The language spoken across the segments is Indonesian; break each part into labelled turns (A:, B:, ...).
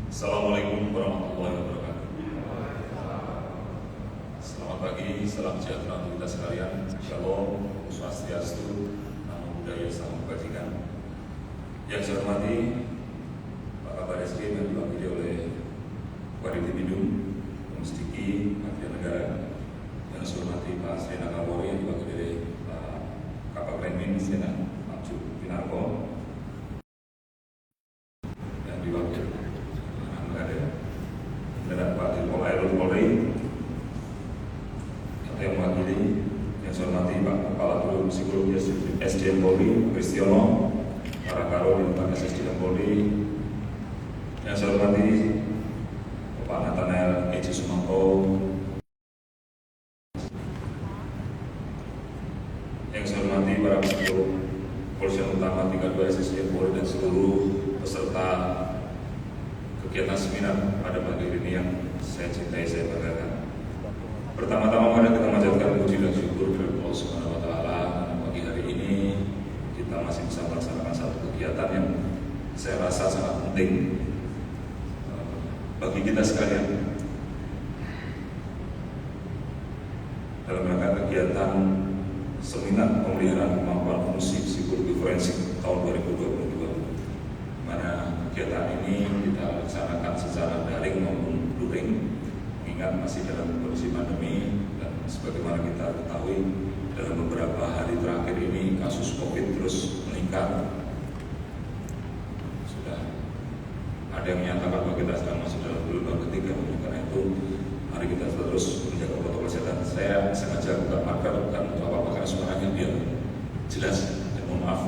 A: Assalamualaikum warahmatullahi wabarakatuh. Selamat pagi, salam sejahtera untuk kita sekalian. Shalom, Swastiastu, Namo Buddhaya, salam kebajikan. Yang saya hormati Pak Kabar Eskrim yang diwakili oleh Wadid Bidum, Komstiki, Mafia Negara. Yang saya hormati Pak Srena Kapolri yang diwakili oleh Pak Kabar Krenmin, Srena Maju Pinarko. Yang diwakili dan Pak Dirpol Airul Polri yang mewakili, yang saya hormati Pak Kepala Biro Psikologi SDM Polri Kristiono, para Karo di Lembaga SDM Polri, yang saya hormati Pak Nathanael Eji Sumanto, yang saya hormati para psikolog Polisian Utama 32 SDM Polri dan seluruh peserta kegiatan seminar pada pagi ini yang saya cintai, saya banggakan. Pertama-tama mari kita mengucapkan puji dan syukur kepada Allah Subhanahu wa taala karena pagi hari ini kita masih bisa melaksanakan satu kegiatan yang saya rasa sangat penting bagi kita sekalian. Dalam rangka kegiatan seminar pemeliharaan kemampuan fungsi psikologi forensik tahun 2022, mana kegiatan ini kita laksanakan secara daring maupun luring, mengingat masih dalam kondisi pandemi dan sebagaimana kita ketahui dalam beberapa hari terakhir ini kasus COVID terus meningkat. Sudah ada yang menyatakan bahwa kita sedang masuk dalam gelombang ketiga. Karena itu mari kita terus menjaga protokol kesehatan. Saya sengaja buka marker bukan untuk apa-apa karena suaranya biar jelas. Dan mohon maaf.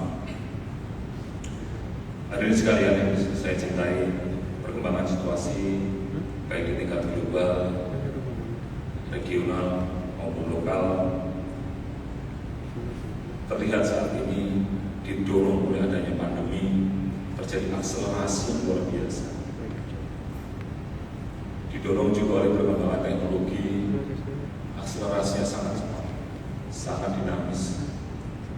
A: Hadirin sekalian yang saya cintai, perkembangan situasi baik di tingkat global, regional maupun lokal terlihat saat ini didorong oleh adanya pandemi, terjadi akselerasi yang luar biasa. Didorong juga oleh perkembangan teknologi, akselerasinya sangat cepat, sangat dinamis,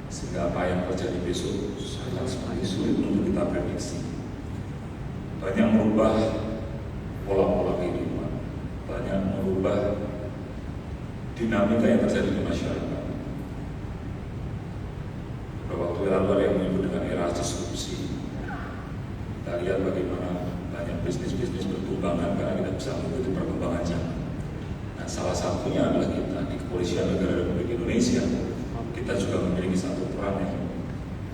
A: sehingga apa yang terjadi besok sangat sulit untuk kita prediksi. Banyak merubah pola-pola kehidupan, banyak merubah dinamika yang terjadi di masyarakat. Beberapa waktu lalu ada yang menyebut dengan era disrupsi. Kita lihat bagaimana banyak bisnis-bisnis bertumbangan karena kita bisa mengikuti perkembangan zaman. Nah, salah satunya adalah kita di Kepolisian Negara Republik Indonesia. Kita juga memiliki satu peran yang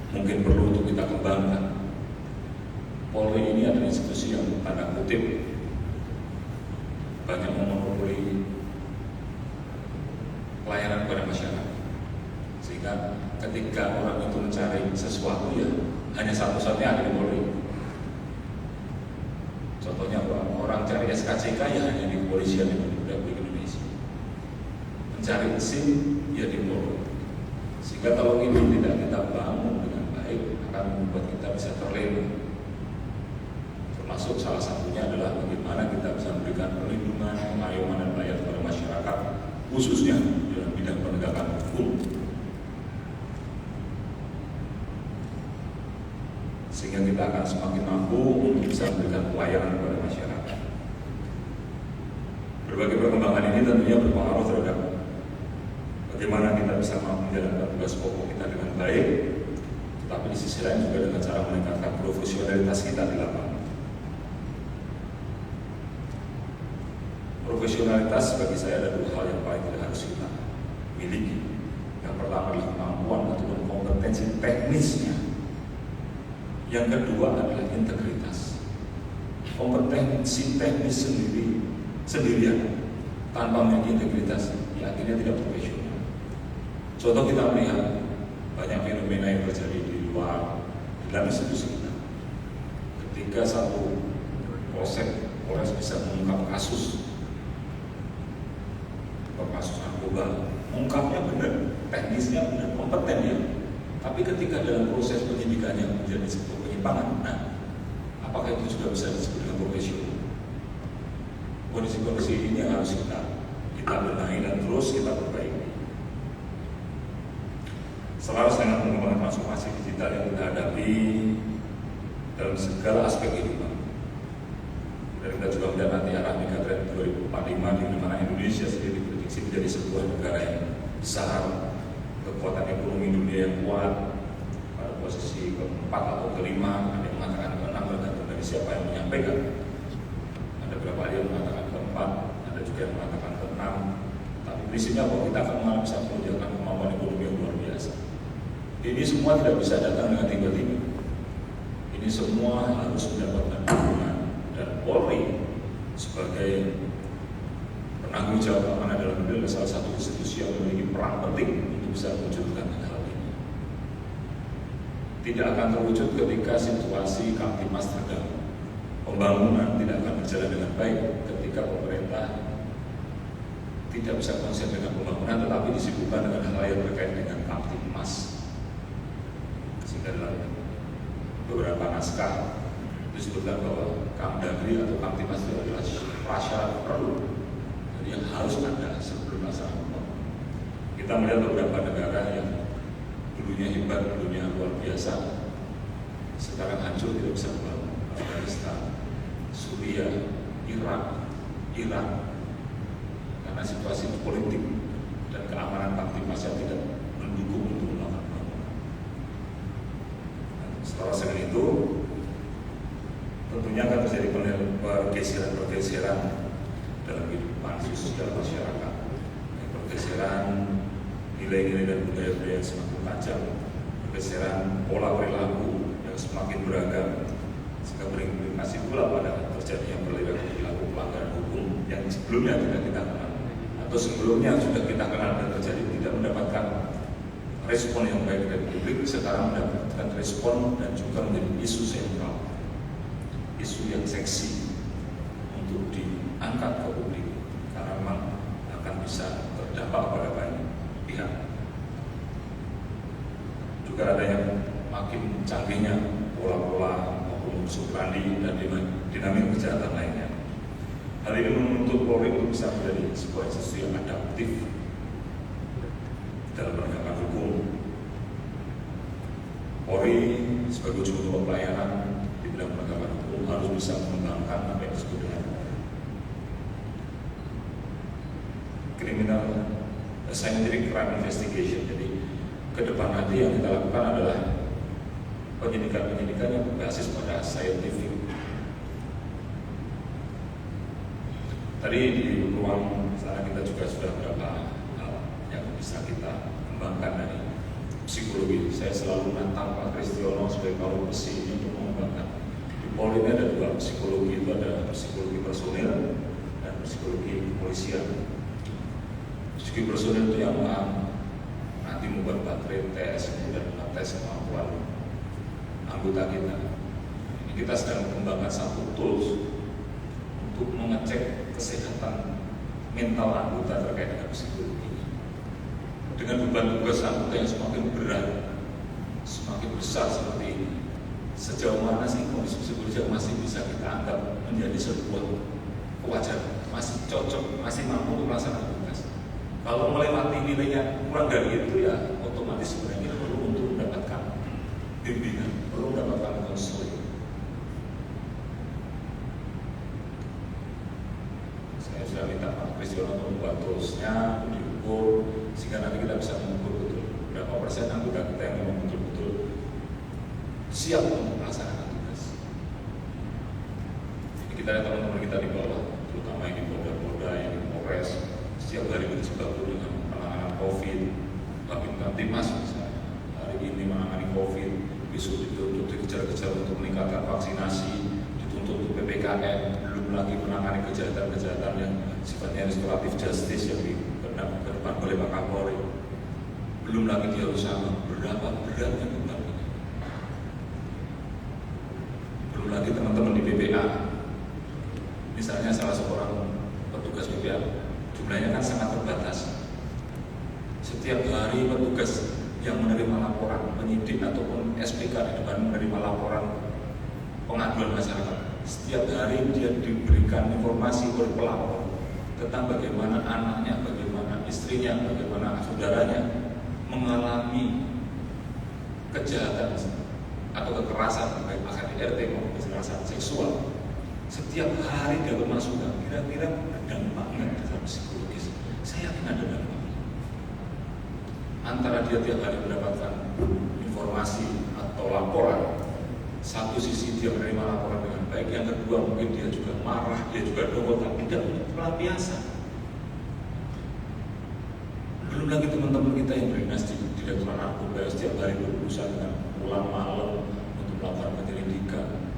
A: mungkin perlu untuk kita kembangkan. Polri ini adalah institusi yang tanda kutip banyak memonopoli pelayanan kepada masyarakat, sehingga ketika orang itu mencari sesuatu ya hanya satu-satunya ada di Polri. Contohnya orang cari SKCK ya hanya di Kepolisian Republik Indonesia, mencari SIM ya di Polri. Sehingga kalau ini tidak kita bangun dengan baik akan membuat kita bisa terlena. Termasuk salah satunya adalah bagaimana kita bisa memberikan perlindungan, pengayoman dan pelayanan kepada masyarakat, khususnya dalam bidang penegakan hukum, sehingga kita akan semakin mampu untuk bisa memberikan pelayanan kepada masyarakat. Berbagai perkembangan ini tentunya berpengaruh terhadap bagaimana kita bisa menjalankan tugas pokok kita dengan baik, tetapi di sisi lain juga dengan cara meningkatkan profesionalitas kita di lapangan. Profesionalitas bagi saya ada dua hal yang paling tidak harus kita miliki. Yang pertama adalah kemampuan ataupun kompetensi teknisnya. Yang kedua adalah integritas. Kompetensi teknis sendirian tanpa memiliki integritas, ya akhirnya tidak profesional. Contoh kita melihat banyak fenomena yang terjadi di luar dalam institusi kita. Ketika satu Polres bisa mengungkap kasus narkoba, mengungkapnya benar, teknisnya benar, kompeten ya. Tapi ketika dalam proses penyidikannya menjadi sebuah penyimpangan, nah, apakah itu juga bisa disebut dengan profesional? Kondisi-kondisi ini yang harus kita benahi dan terus kita perbaiki. Selaras dengan pengembangan transformasi digital yang kita hadapi dalam segala aspek kehidupan, Dan kita juga melihat nanti arah megatrend 2045 di mana Indonesia sendiri diprediksi menjadi sebuah negara yang besar, kekuatan ekonomi dunia yang kuat, pada posisi keempat atau kelima, ada yang mengatakan keenam, tergantung dari siapa yang menyampaikan. Ada beberapa yang mengatakan keempat, ada juga yang mengatakan keenam. Tapi prinsipnya bahwa kita akan mengalami satu lonjakan kemampuan ekonomi yang luar biasa. Ini semua tidak bisa datang dengan tiba-tiba. Ini semua harus mendapatkan dukungan, dan Polri sebagai penanggung jawab amanah dalam negeri adalah salah satu institusi yang memiliki peran penting untuk bisa mewujudkan hal ini. Tidak akan terwujud ketika situasi Kamtipmas terganggu. Pembangunan tidak akan berjalan dengan baik ketika pemerintah tidak bisa konsen dengan pembangunan, tetapi disibukkan dengan hal yang terkait dengan Kamtipmas. Sehingga dalam beberapa naskah disebutkan bahwa Kamdagri atau Kamtipmas itu adalah prasyarat perlu, jadi yang harus ada sebelum melaksanakan pembangunan. Kita melihat beberapa negara yang dulunya hebat, dulunya luar biasa, sekarang hancur, tidak bisa membangun. Afghanistan, Suriah, Irak, karena situasi politik dan keamanan Kamtipmas yang tidak mendukung untuk melakukan pembangunan. Setelah selain itu, tentunya akan terjadi pergeseran dalam kehidupan sosial masyarakat, pergeseran nilai-nilai dan budaya-budaya yang semakin tajam, pergeseran pola perilaku yang semakin beragam, sehingga berimplikasi pula pada terjadinya perilaku pelanggaran hukum yang sebelumnya tidak kita kenal, atau sebelumnya sudah kita kenal dan terjadi tidak mendapatkan respon yang baik dari publik, sekarang mendapatkan respon dan juga menjadi isu sentral, isu yang seksi untuk diangkat ke publik karena memang akan bisa berdampak pada banyak pihak. Juga ada yang makin canggihnya pola-pola maupun subprandi dan dinamika kejahatan lainnya. Hal ini menuntut Polri untuk bisa menjadi sebuah institusi yang adaptif dalam penegakan hukum. Polri sebagai ujung tombak pelayanan di bidang penegakan hukum harus bisa mengembangkan apa yang disebut dengan criminal scientific crime investigation. Jadi ke depan nanti yang kita lakukan adalah penyidikan yang berbasis pada scientific. Tadi di ruang sana kita juga sudah beberapa hal yang bisa kita kembangkan dari psikologi. Saya selalu menantang Pak Kristiono sebagai kaum besi ini untuk mengembangkan. Di Polri ini ada dua psikologi, itu ada psikologi personil dan psikologi kepolisian. Psikologi personil itu yang nanti membuat baterai tes, kemudian tes kemampuan anggota kita. Ini kita sedang mengembangkan satu tools untuk mengecek kesehatan mental anggota terkait dengan psikologi. Dengan beban tugas anggota yang semakin berat, semakin besar seperti ini, sejauh mana sih kondisi psikologi masih bisa kita anggap menjadi sebuah kewajaran, masih cocok, masih mampu untuk melaksanakan tugas. Kalau melewati nilainya kurang dari itu, ya otomatis sebenarnya perlu untuk mendapatkan bimbingan, perlu mendapatkan konseling. Saya sudah minta Pak Kristiono untuk membuat toolsnya, untuk diukur, sehingga nanti kita bisa mengukur betul berapa persen anggota kita yang memang betul-betul siap untuk melaksanakan tugas. Jadi kita lihat teman-teman kita di bawah, terutama yang di Polda-Polda, yang di Polres, setiap hari berjibaku dengan penanganan COVID, Babin Kamtipmas misalnya, hari ini menangani COVID, besok dituntut dikejar-kejar untuk meningkatkan vaksinasi, dituntut untuk PPKM, belum lagi menangani kejahatan-kejahatan yang sifatnya restoratif justice yang depan oleh Pak Kapolri. Belum lagi dia usaha berapa beratnya beban ini. Belum lagi teman-teman di BPA, misalnya salah seorang petugas BPA, jumlahnya kan sangat terbatas. Setiap hari petugas yang menerima laporan penyidik ataupun SPK di depan menerima laporan pengaduan masyarakat, setiap hari dia diberikan informasi oleh pelapor tentang bagaimana anaknya, bagaimana istrinya, bagaimana saudaranya mengalami kejahatan atau kekerasan baik KDRT maupun kekerasan seksual Setiap hari dapat masukan, kira-kira dampaknya dalam psikologis. Saya yakin ada dampaknya. Antara dia tiap hari mendapatkan informasi atau laporan, satu sisi dia menerima laporan dengan baik, yang kedua mungkin dia juga marah, dia juga dongkol, tapi tidak punya pelampiasan. Belum lagi teman-teman kita yang berdinas di Direktorat Narkoba setiap hari berusaha dengan pulang malam untuk melakukan penyelidikan.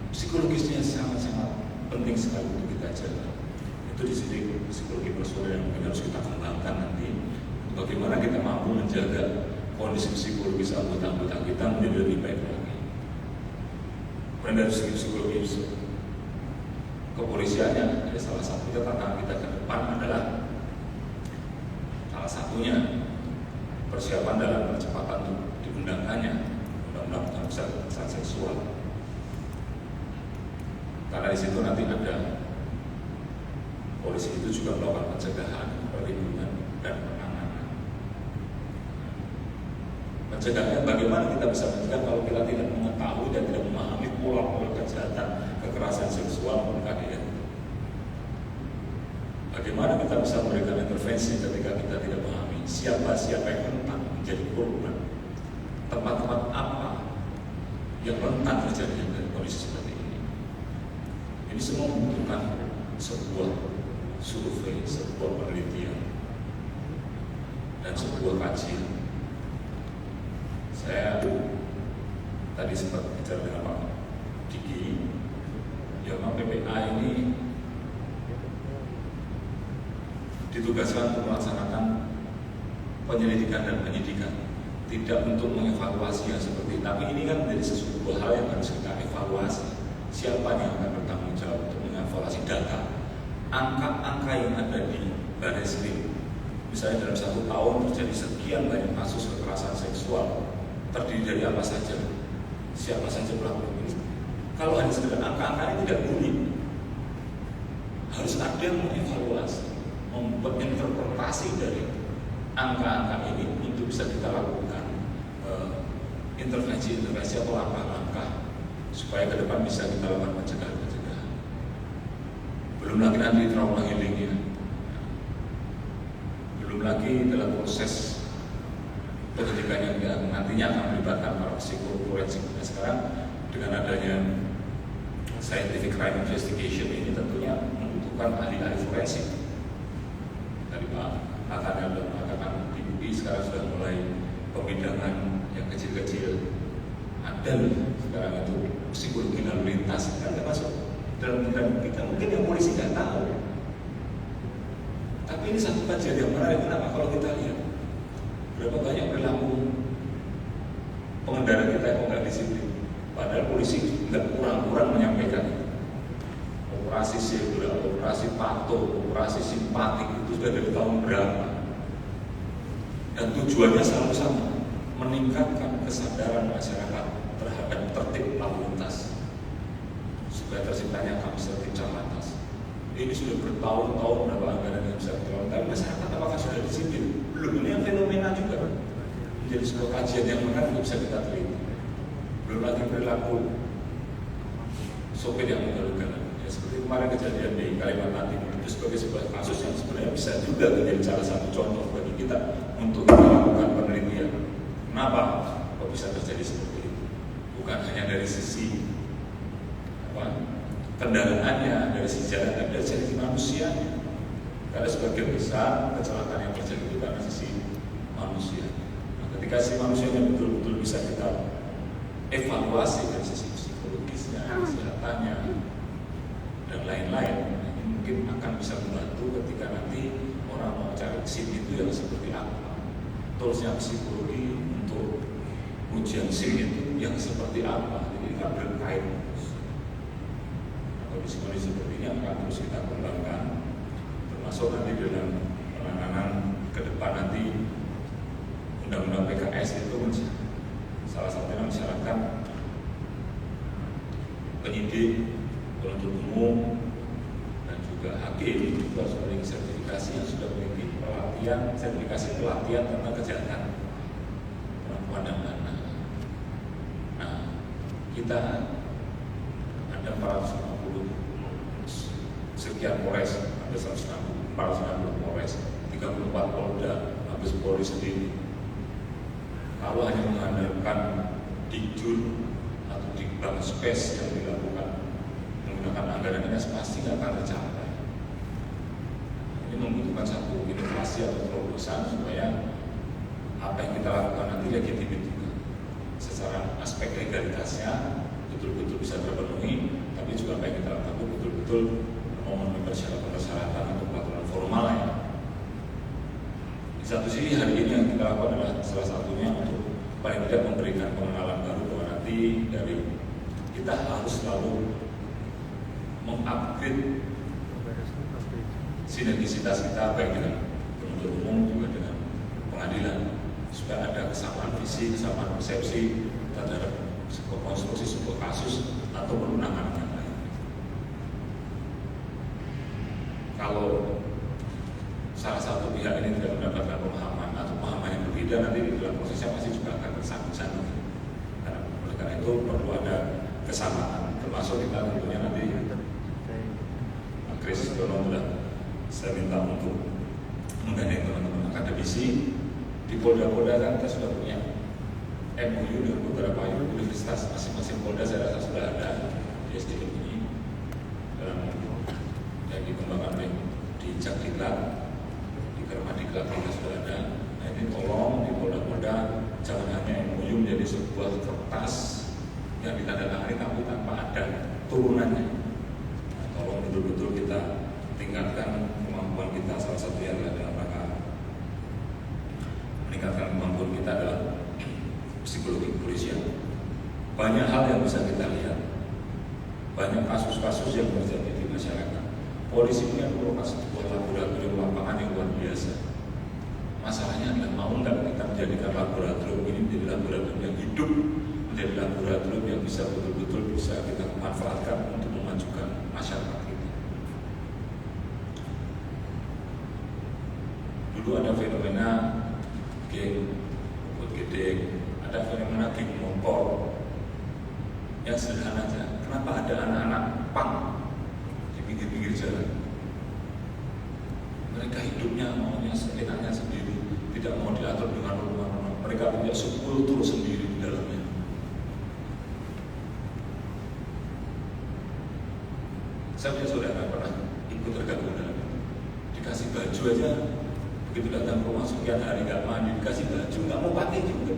A: Psikologisnya sangat-sangat penting sekali untuk kita jaga. Itu di sini psikologi personil yang mungkin harus kita kembangkan nanti. Bagaimana kita mampu menjaga kondisi psikologis anggota-anggota kita menjadi lebih baik lagi. Kemudian dari segi psikologis kepolisiannya, salah satu tantangan kita ke depan adalah salah satunya persiapan dalam percepatan untuk diundangkannya undang-undang kekerasan seksual. Karena di situ nanti ada polisi itu juga melakukan pencegahan, perlindungan, dan penanganan. Pencegahannya bagaimana kita bisa mencegah kalau kita tidak mengetahui dan tidak memahami pola-pola kejahatan kekerasan seksual maupun KDRT. Bagaimana kita bisa memberikan intervensi ketika kita tidak memahami siapa yang rentan menjadi korban, tempat-tempat apa yang rentan terjadi dari kondisi seperti ini. Ini semua membutuhkan sebuah survei, sebuah penelitian, dan sebuah kajian. Saya tadi sempat bicara dengan Pak Diki, ya memang PPA ini ditugaskan untuk melaksanakan penyelidikan dan penyidikan, tidak untuk mengevaluasi yang seperti ini. Tapi ini kan menjadi sesuatu hal yang harus kita evaluasi. Siapa yang akan bertanggung jawab untuk mengevaluasi data, angka-angka yang ada di Barreskrim. Misalnya dalam 1 tahun terjadi sekian banyak kasus kekerasan seksual, terdiri dari apa saja, siapa saja pelaku ini. Kalau hanya sekedar angka-angka ini tidak boleh, harus ada yang mengevaluasi, membuat interpretasi dari angka-angka ini untuk bisa kita lakukan intervensi-intervensi atau langkah-langkah supaya ke depan bisa kita lakukan pencegahan. Belum lagi nanti trauma healingnya, belum lagi dalam proses penyidikan yang nantinya akan melibatkan para psikolog forensik. Nah, sekarang dengan adanya scientific crime investigation ini tentunya membutuhkan ahli-ahli forensik. Dari Pak Akademi dan Akademi di UI sekarang sudah mulai pembidangan yang kecil-kecil. Ada sekarang itu psikologi lalu lintas, kan nggak masuk dalam program kita. Mungkin yang polisi nggak tahu. Tapi ini satu kajian yang menarik. Kenapa? Kalau kita lihat berapa banyak perilaku pengendara kita yang nggak disiplin. Padahal polisi nggak kurang-kurang menyampaikan operasi zebra, operasi patuh, operasi simpatik itu sudah dari tahun berapa. Dan tujuannya selalu sama, meningkatkan kesadaran masyarakat terhadap tertib lalu lintas supaya terciptanya kami tertib lantas. Ini sudah bertahun-tahun berapa anggaran yang bisa dikelola, tapi masyarakat apakah sudah disiplin? Belum. Ini yang fenomena juga menjadi sebuah kajian yang menarik bisa kita teliti. Belum lagi perilaku sopir yang ugal-ugalan. Ya, seperti kemarin kejadian di Kalimantan Timur itu sebagai sebuah kasus yang sebenarnya bisa juga menjadi salah satu contoh bagi kita untuk kita lakukan penelitian. Kenapa kok bisa terjadi seperti itu? Bukan hanya dari sisi kendaraannya, dari sisi jalan, tapi dari sisi manusianya. Karena sebagian besar kecelakaan yang terjadi itu karena sisi manusia. Nah, ketika sisi manusianya betul-betul bisa kita evaluasi dari sisi psikologisnya, kesehatannya, dan lain-lain, ini mungkin akan bisa membantu ketika nanti orang mau cari SIM itu yang seperti apa. Toolsnya psikologi untuk ujian SIM itu yang seperti apa. Jadi kan berkait. Kondisi-kondisi seperti ini akan terus kita kembangkan, termasuk nanti dalam penanganan ke depan nanti undang-undang PKS itu salah satunya mensyaratkan penyidik, penuntut umum, dan juga hakim itu harus memiliki sertifikasi yang sudah memiliki pelatihan, sertifikasi pelatihan tentang kejahatan perempuan dan anak. Nah, kita ada 450 sekian Polres, ada 460 Polres, 34 Polda, habis Polri sendiri. Kalau hanya mengandalkan Dikjur atau Dikbang Space yang dilakukan menggunakan anggaran ini pasti nggak akan tercapai. Ini membutuhkan satu inovasi atau terobosan supaya apa yang kita lakukan nanti legitimit juga. Secara aspek legalitasnya betul-betul bisa terpenuhi, tapi juga apa yang kita lakukan betul-betul memenuhi persyaratan untuk peraturan formal ya. Di satu sisi hari ini yang kita lakukan adalah salah satunya untuk paling tidak memberikan pengenalan baru bahwa nanti dari kita harus selalu mengupgrade sinergisitas kita baik dengan penuntut umum juga dengan pengadilan supaya ada kesamaan visi, kesamaan persepsi terhadap sebuah konstruksi sebuah kasus atau penanganan yang lain. Kalau salah satu pihak ini tidak mendapatkan pemahaman atau pemahaman yang berbeda, nanti di dalam prosesnya pasti juga akan bersambung-sambung. Karena itu perlu ada kesamaan, termasuk kita tentunya nanti Kris Dono sudah saya minta untuk menggandeng teman-teman akademisi di Polda-Polda kan kita sudah punya MOU dengan beberapa universitas, masing-masing Polda saya rasa sudah ada di SDM ini dalam yang dikembangkan di Jakdiklat, di Kermadiklat kita sudah ada. Nah ini tolong di Polda-Polda jangan hanya MOU menjadi sebuah kertas yang ditandatangani tapi tanpa ada turunannya. Tolong betul-betul kita tingkatkan kemampuan kita. Salah satu yang adalah rangka meningkatkan kemampuan kita adalah psikologi kepolisian. Banyak hal yang bisa kita lihat, banyak kasus-kasus yang terjadi di masyarakat. Polisi ini merupakan sebuah laboratorium lapangan yang luar biasa. Masalahnya adalah mau nggak kita menjadikan laboratorium ini menjadi laboratorium yang hidup, menjadi laboratorium yang bisa betul-betul bisa kita manfaatkan untuk memajukan masyarakat kita. Dulu ada fenomena geng gede, ada fenomena geng motor yang sederhana saja. Kenapa ada anak-anak punk di pinggir-pinggir jalan? Mereka hidupnya maunya seenaknya sendiri, tidak mau diatur dengan norma-norma. Mereka punya subkultur sendiri di dalamnya. Saya punya saudara pernah ikut tergabung dalam itu. Dikasih baju aja, begitu datang ke rumah sekian hari nggak mandi, dikasih baju nggak mau pakai juga.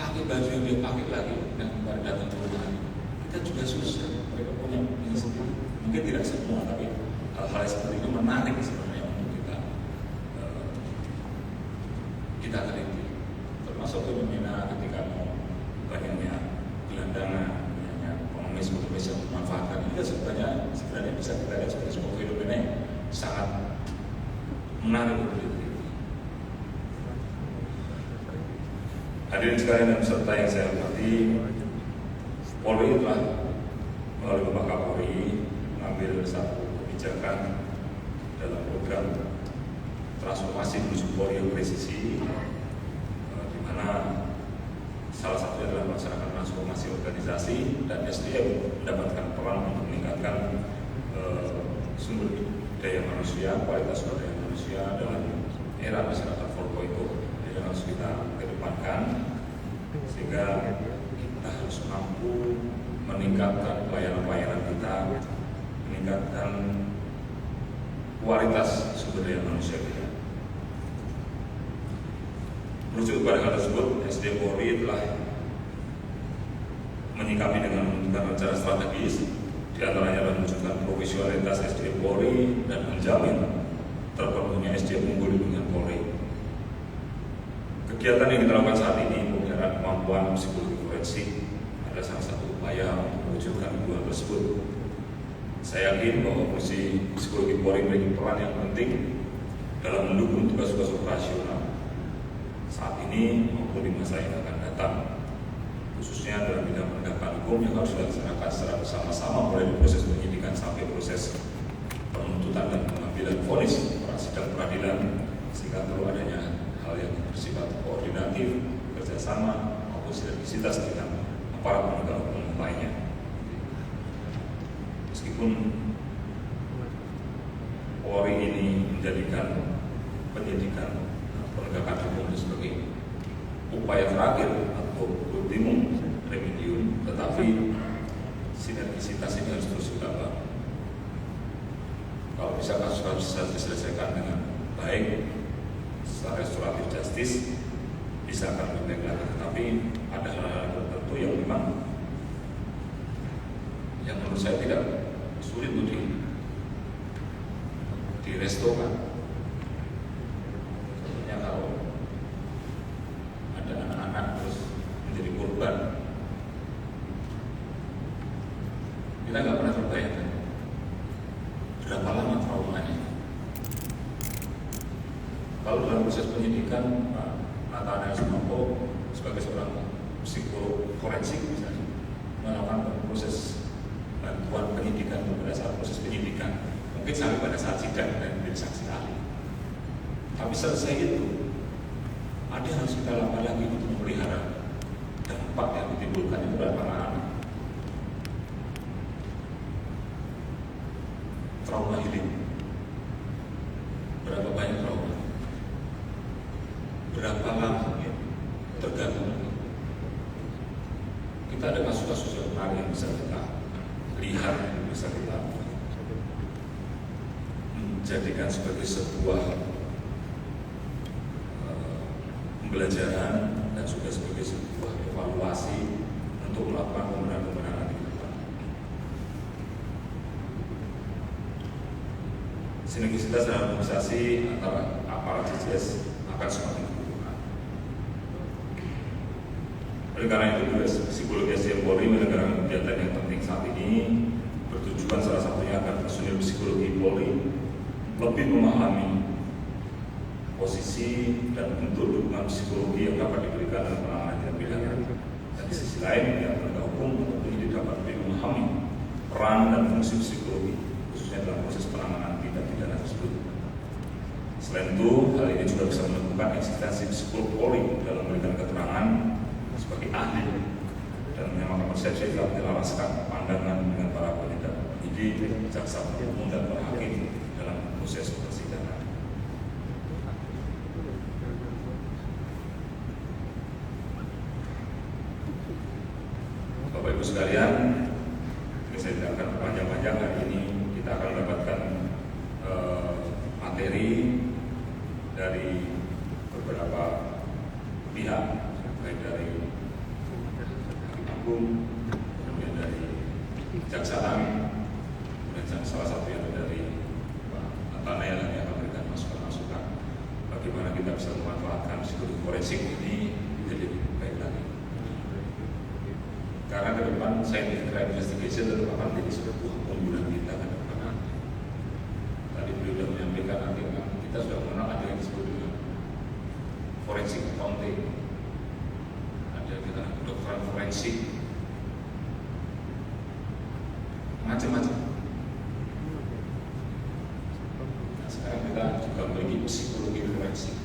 A: Pakai baju yang dia pakai lagi dan baru datang ke rumah. Kita juga susah. Mereka punya ini sendiri. Mungkin tidak semua, tapi hal-hal seperti ini menarik sebenarnya untuk kita teliti. Termasuk fenomena ketika mau banyaknya gelandangan, pengemis yang memanfaatkan ini sebenarnya bisa kita lihat sebagai sebuah fenomena yang sangat menarik untuk diteliti. Hadirin sekalian dan peserta yang saya hormati, Polri telah melalui Bapak Kapolri mengambil satu kebijakan dalam program transformasi menuju Polri yang presisi, di mana salah satunya adalah melaksanakan transformasi organisasi dan SDM mendapatkan peran untuk meningkatkan sumber daya manusia, kualitas sumber daya manusia dalam era masyarakat 4.0 yang harus kita kedepankan, sehingga kita harus mampu meningkatkan pelayanan-pelayanan kita, meningkatkan kualitas sumber daya manusia kita. Merujuk kepada hal tersebut, SDM Polri telah menyikapi dengan menentukan rencana strategis, di antaranya adalah menunjukkan profesionalitas SDM Polri dan menjamin terpenuhnya SDM unggul dengan Polri. Kegiatan yang kita lakukan saat ini pemeliharaan kemampuan psikologi forensik adalah salah satu upaya untuk mewujudkan hal tersebut. Saya yakin bahwa fungsi psikologi Polri memiliki peran yang penting dalam mendukung tugas-tugas operasional saat ini maupun di masa yang akan datang, khususnya dalam bidang penegakan hukum yang harus dilaksanakan secara bersama-sama mulai dari proses penyidikan sampai proses penuntutan dan pengambilan vonis pada sidang peradilan, sehingga perlu adanya hal yang bersifat koordinatif, kerjasama maupun sinergisitas dengan aparat penegak hukum lainnya. meskipun Polri ini menjadikan penyidikan penegakan hukum itu sebagai upaya terakhir atau ultimum remedium, tetapi sinergisitas ini harus terus kita bangun. Kalau bisa kasus-kasus bisa diselesaikan dengan baik secara restoratif justice, bisa akan lebih baik lagi. Tetapi ada hal-hal tertentu yang memang yang menurut saya tidak sulit untuk direstoran. Contohnya kalau ada anak-anak terus menjadi korban, kita nggak pernah terbayangkan berapa lama traumanya. Kalau dalam proses penyidikan, Pak Nathanael Sumarko sebagai seorang psikolog forensik misalnya melakukan proses bantuan penyidikan pada saat proses penyidikan, mungkin sampai pada saat sidang dan menjadi saksi ahli. Tapi selesai itu, ada yang harus kita lakukan lagi untuk memelihara dampak yang ditimbulkan itu pada anak-anak. Trauma healing. Berapa banyak trauma? Berapa lama tergantung. Kita ada kasus-kasus yang menarik yang bisa kita lihat, bisa kita menjadikan sebagai sebuah pembelajaran dan juga sebagai sebuah evaluasi untuk melakukan pembenahan-pembenahan di depan. Sinergisitas dan harmonisasi antara aparat DJS akan semakin dibutuhkan. Oleh karena itu, psikologi SDM Polri menyelenggarakan kegiatan yang penting saat ini bertujuan salah satunya agar personil psikologi Polri lebih memahami posisi dan bentuk dukungan psikologi yang dapat diberikan dalam penanganan tindak pidana. Dan di sisi lain, yang penegak hukum atau penyidik dapat lebih memahami peran dan fungsi psikologi, khususnya dalam proses penanganan tindak pidana tersebut. Selain itu, hal ini juga bisa menentukan eksistensi psikolog Polri dalam memberikan keterangan sebagai ahli dan menyamakan persepsi dalam menyelaraskan pandangan dengan para penyidik, jaksa penuntut umum dan para hakim dalam proses persidangan. Bapak Ibu sekalian, ini saya tidak akan panjang-panjang. Hari ini kita akan mendapatkan materi dari beberapa pihak, baik dari Hakim Agung, kemudian dari Kejaksaan, kemudian salah satu yang dari Pak Nathanael yang akan memberikan masukan-masukan bagaimana kita bisa memanfaatkan psikologi forensik ini menjadi lebih baik lagi. Karena ke depan scientific crime investigation tetap akan menjadi sebuah pembunuhan kita ke depan. Tadi beliau sudah menyampaikan nanti kita sudah mengenal ada yang disebut dengan forensik accounting, ada yang kita kedokteran forensik, macam-macam. Nah, sekarang kita juga memiliki psikologi forensik.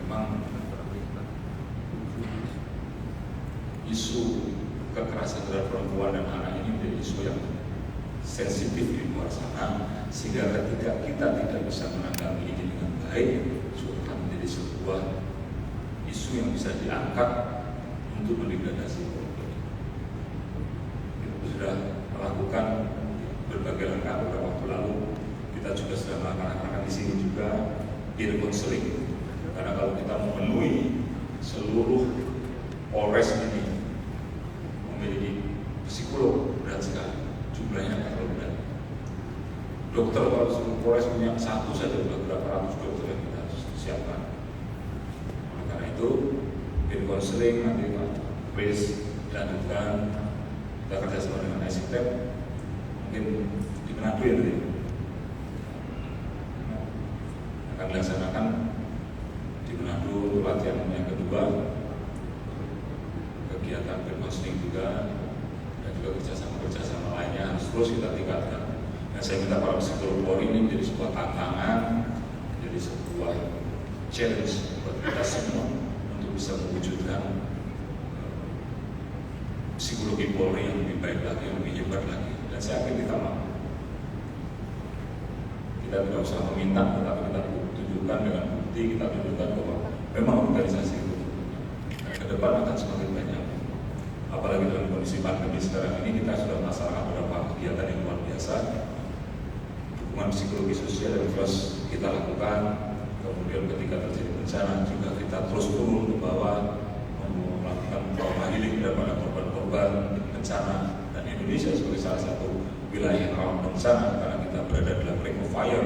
A: Memang isu kekerasan terhadap perempuan dan anak ini menjadi isu yang sensitif di luar sana, sehingga ketika kita tidak bisa menanggapi ini dengan baik, akan menjadi sebuah isu yang bisa diangkat untuk mendegradasi korban. Kita sudah melakukan berbagai langkah beberapa waktu lalu. Kita juga sudah melakukan di sini juga peer counseling, karena kalau kita memenuhi seluruh Polres ini memiliki psikolog berat sekali, jumlahnya terlalu berat. Dokter kalau seluruh Polres punya satu saja sudah berapa ratus dokter yang kita harus siapkan. Oleh karena itu, peer counseling nanti Pak Chris dilanjutkan, kita kerjasama dengan ICTEP, mungkin di Manado ya nanti akan dilaksanakan di Manado untuk latihan yang kedua. Kegiatan counseling juga dan juga kerjasama lainnya harus terus kita tingkatkan. Dan saya minta para psikolog Polri ini menjadi sebuah tantangan, menjadi sebuah challenge buat kita semua untuk bisa mewujudkan psikologi Polri yang lebih baik lagi, yang lebih hebat lagi. Dan saya yakin kita mampu. Kita tidak usah meminta, tetapi kita tunjukkan dengan bukti, kita tunjukkan bahwa memang organisasi itu ke depan akan semakin banyak. Apalagi dalam kondisi pandemi sekarang ini, kita sudah melaksanakan beberapa kegiatan yang luar biasa. Dukungan psikologi sosial yang terus kita lakukan. Kemudian ketika terjadi bencana juga kita terus turun ke bawah, melakukan trauma healing kepada korban-korban bencana. Dan Indonesia sebagai salah satu wilayah yang rawan bencana karena kita berada dalam ring of fire,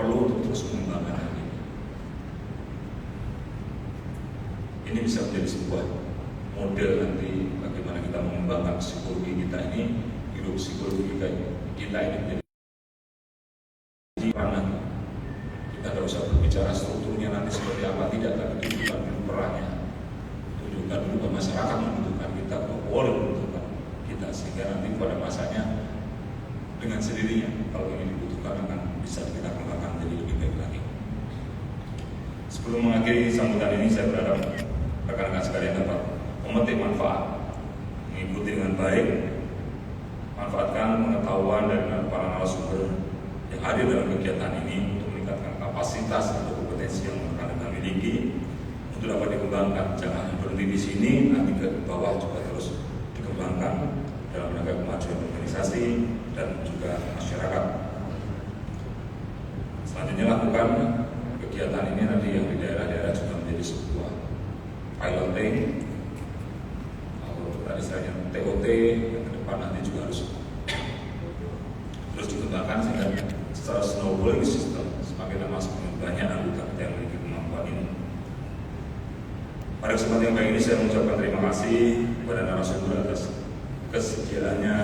A: perlu untuk terus mengembangkan hal ini. Ini bisa menjadi sebuah model nanti bagaimana kita mengembangkan psikologi kita ini, hidup psikologi kita ini menjadi ranah. Kita tidak usah berbicara strukturnya nanti seperti apa, tidak, tapi tunjukkan dulu perannya, tunjukkan dulu bahwa masyarakat membutuhkan kita, bahwa Polri membutuhkan kita, sehingga nanti pada masanya dengan sendirinya kalau ini dibutuhkan akan bisa kita kembangkan menjadi lebih baik lagi. Sebelum mengakhiri sambutan ini, saya berharap rekan-rekan sekalian dapat memetik manfaat, mengikuti dengan baik, manfaatkan pengetahuan dari para narasumber yang hadir dalam kegiatan ini untuk meningkatkan kapasitas atau kompetensi yang rekan-rekan miliki untuk dapat dikembangkan. Jangan berhenti di sini, nanti ke bawah juga terus dikembangkan dalam rangka kemajuan organisasi dan juga masyarakat. Selanjutnya lakukan kegiatan ini nanti yang di daerah-daerah juga menjadi sebuah piloting atau tadi istilahnya TOT yang ke depan nanti juga harus terus dikembangkan sehingga secara snowballing system semakin lama semakin banyak anggota kita yang memiliki kemampuan ini. Pada kesempatan yang baik ini saya mengucapkan terima kasih kepada narasumber atas kesediaannya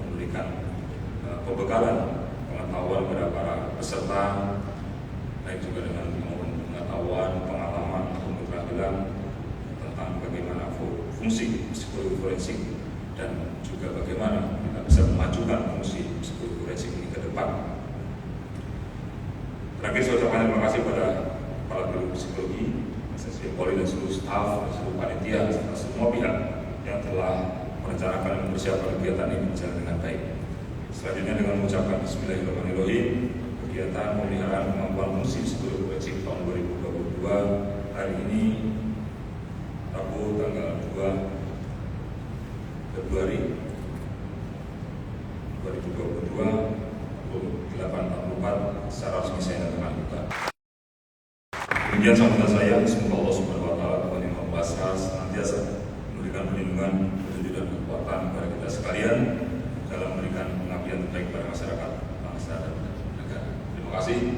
A: memberikan pembekalan pengetahuan kepada para peserta, baik juga dengan pengetahuan, pengalaman, atau keterampilan tentang bagaimana fungsi psikologi forensik dan juga bagaimana kita bisa memajukan fungsi psikologi forensik ini ke depan. Terakhir saya ucapkan terima kasih pada para guru psikologi, Asesor Polri dan seluruh staf dan seluruh panitia serta semua pihak yang telah merencanakan dan mempersiapkan kegiatan ini berjalan dengan baik. Selanjutnya dengan mengucapkan Bismillahirrahmanirrahim, kegiatan pemeliharaan kemampuan fungsi psikologi forensik tahun 2022 hari ini Rabu tanggal 2 Februari 2022 pukul 8.44 secara resmi saya nyatakan buka. Demikian sambutan saya, semoga Allah Subhanahu wa taala kembali membahas senantiasa memberikan perlindungan, petunjuk dan kekuatan kepada kita sekalian dalam memberikan pengabdian terbaik kepada masyarakat, bangsa dan negara. Terima kasih.